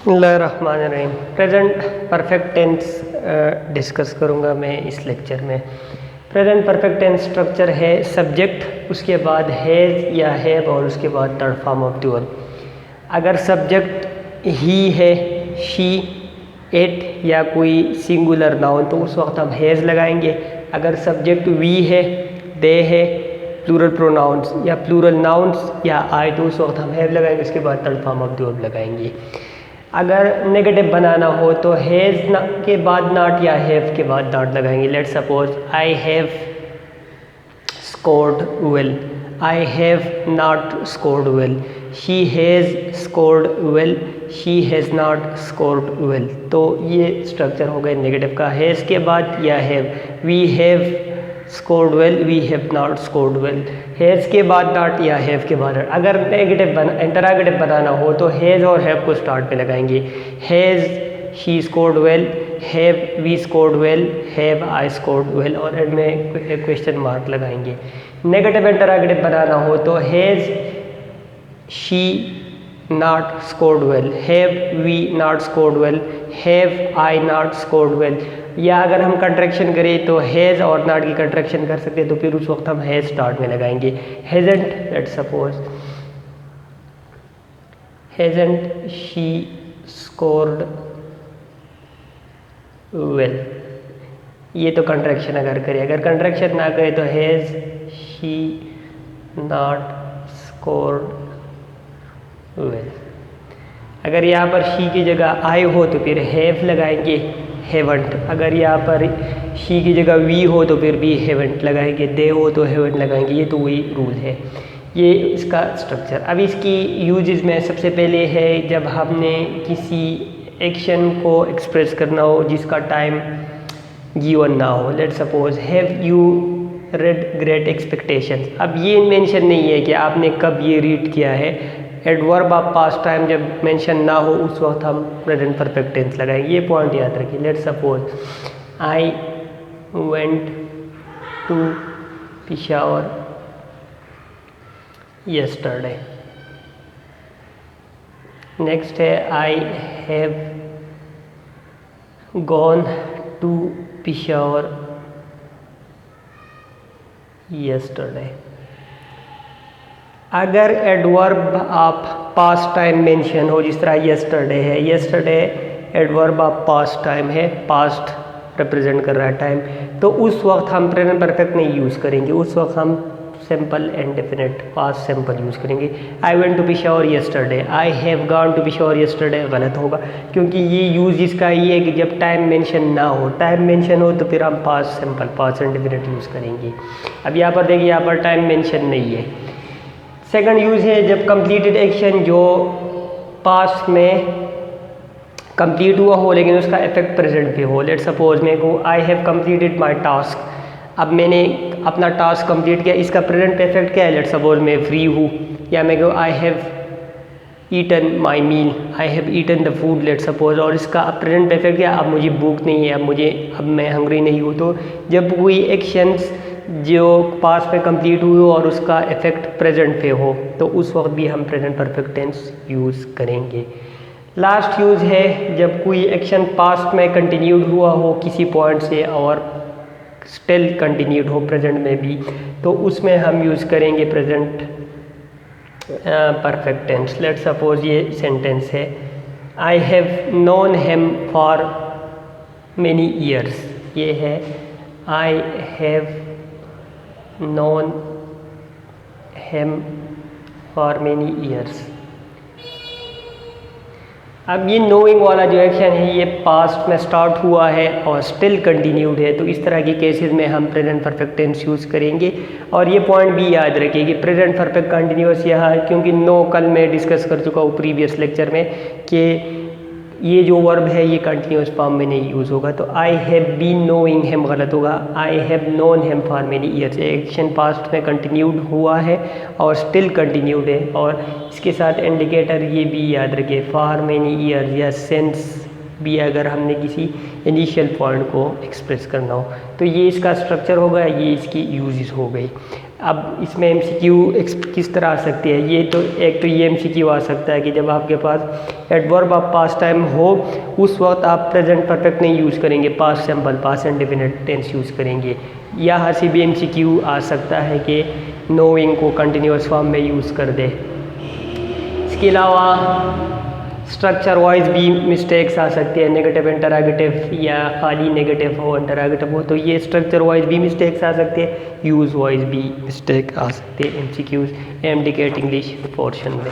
बिस्मिल्लाहिर्रहमानिर्रहीम। Present perfect tense discuss करूँगा मैं इस लेक्चर में। प्रेजेंट परफेक्ट टेंस स्ट्रक्चर है सब्जेक्ट, उसके बाद हैज़ या हैव और उसके बाद third form of the verb. अगर सब्जेक्ट ही है, शी, इट या कोई सिंगुलर नाउन तो उस वक्त हम हैज़ लगाएंगे। अगर सब्जेक्ट वी है, दे है, प्लूरल प्रोनाउंस या प्लूरल नाउन्स या आई तो उस वक्त हम हैव लगाएंगे, उसके बाद third form of the verb लगाएंगे। अगर नेगेटिव बनाना हो तो हैज़ के बाद नॉट या हैव के बाद नॉट लगाएंगे। Late suppose I have scored well, I have not scored well, she has scored well, she has not scored well. तो ये स्ट्रक्चर हो गए नेगेटिव का। हैज़ के बाद या have, we have scored well, we have not scored well. Has के बाद नॉट या हैव के बाद। अगर नेगेटिव इंटरोगेटिव बनाना हो तो हैज़ और हैव को स्टार्ट पे लगाएंगे। Has she scored well, have we scored well, have I scored well और एंड में क्वेश्चन मार्क लगाएंगे। नेगेटिव इंटरोगेटिव बनाना हो तो has she not scored well, have we not scored well, have I not scored well. या अगर हम contraction करें तो हैज़ और नॉट की कंट्रैक्शन कर सकते हैं, तो फिर उस वक्त हम हैज़ स्टार्ट में लगाएंगे। Hasn't, let's suppose hasn't she scored well, ये तो कंट्रैक्शन अगर करें। अगर कंट्रैक्शन ना करें तो has she not scored well. अगर यहाँ पर शी की जगह आई हो तो फिर हैव लगाएंगे, हेवंट। अगर यहाँ पर शी की जगह वी हो तो फिर भी हेवंट लगाएंगे, दे हो तो हेवंट लगाएंगे। ये तो वही रूल है, ये इसका स्ट्रक्चर। अब इसकी यूजेस में सबसे पहले है जब हमने किसी एक्शन को एक्सप्रेस करना हो जिसका टाइम गिवन ना हो। Let suppose have you read great expectations. अब ये मेंशन नहीं है कि आपने कब ये रीड किया है। एडवर्ब ऑफ पास्ट टाइम जब मेंशन ना हो उस वक्त हम प्रेजेंट परफेक्ट टेंस लगाएंगे। ये पॉइंट याद रखिए। Let suppose I went to Peshawar yesterday. Next है I have gone to Peshawar yesterday. अगर adverb of past time mention हो, जिस तरह यस्टरडे है, yesterday adverb of past time है, पास्ट रिप्रेजेंट कर रहा है टाइम, तो उस वक्त हम प्रेजेंट परफेक्ट नहीं यूज़ करेंगे। उस वक्त हम simple and definite past simple use करेंगे। I went to Peshawar yesterday, I have gone to Peshawar yesterday गलत होगा, क्योंकि ये यूज़ इसका ये है कि जब टाइम मेंशन ना हो। टाइम मेंशन हो तो फिर हम past simple past and definite use करेंगे। अब यहाँ पर देखिए, यहाँ पर टाइम मेंशन नहीं है। सेकंड यूज़ है जब कंप्लीटेड एक्शन जो पास्ट में कंप्लीट हुआ हो लेकिन उसका इफेक्ट प्रेजेंट पे हो। लेट सपोज मैं कहूँ I have completed my task. अब मैंने अपना टास्क कंप्लीट किया, इसका प्रेजेंट इफेक्ट क्या है? लेट सपोज मैं फ्री हूँ। या मैं कहूँ I have eaten my meal, I have eaten the food. Let suppose, और इसका प्रेजेंट इफेक्ट क्या? अब मुझे भूख नहीं है, अब मैं हंग्री नहीं हूँ। तो जब कोई एक्शंस जो पास पे कंप्लीट हुई हो और उसका इफेक्ट प्रेजेंट पे हो तो उस वक्त भी हम प्रेजेंट परफेक्ट टेंस यूज़ करेंगे। लास्ट यूज़ है जब कोई एक्शन पास्ट में कंटिन्यूड हुआ हो किसी पॉइंट से और स्टिल कंटिन्यूड हो प्रेजेंट में भी, तो उसमें हम यूज़ करेंगे present perfect tense. Let suppose ये सेंटेंस है, I have known him for many years. ये है I have known him for many years। अब ये नोइंग वाला जो एक्शन है ये पास्ट में स्टार्ट हुआ है और स्टिल कंटिन्यूड है, तो इस तरह के केसेस में हम प्रेजेंट परफेक्ट टेंस यूज़ करेंगे। और ये पॉइंट भी याद रखिए कि प्रेजेंट परफेक्ट कंटिन्यूअस यहाँ, क्योंकि नो कल मैं डिस्कस कर चुका हूँ प्रीवियस लेक्चर में कि ये जो वर्ब है ये कंटिन्यूस फॉर्म में नहीं यूज़ होगा। तो I have been knowing him गलत होगा, I have known him for many years. Action past में कंटिन्यूड हुआ है और स्टिल कंटिन्यूड है। और इसके साथ इंडिकेटर ये भी याद रखिए, फॉर मेनी ईयर्स या सिंस भी अगर हमने किसी इनिशियल पॉइंट को एक्सप्रेस करना हो। तो ये इसका स्ट्रक्चर हो गया, ये इसकी यूजेस हो गई। अब इसमें एमसीक्यू किस तरह आ सकती है, ये तो एक तो ये एमसीक्यू आ सकता है कि जब आपके पास एडवर्ब ऑफ पास्ट टाइम हो उस वक्त आप प्रेजेंट परफेक्ट नहीं यूज़ करेंगे, past simple past indefinite tense use करेंगे। या हर भी एमसीक्यू आ सकता है कि नोइंग को कंटिन्यूअस फॉर्म में यूज़ कर दे। इसके अलावा स्ट्रक्चर वाइज भी मिस्टेक्स आ सकती है, नेगेटिव इंटरोगेटिव या खाली नेगेटिव हो इंटरोगेटिव हो, तो ये स्ट्रक्चर वाइज भी मिस्टेक्स आ सकती है, यूज़ वाइज भी मिस्टेक आ सकती है एमसीक्यूज एमडीकेट इंग्लिश पोर्शन में।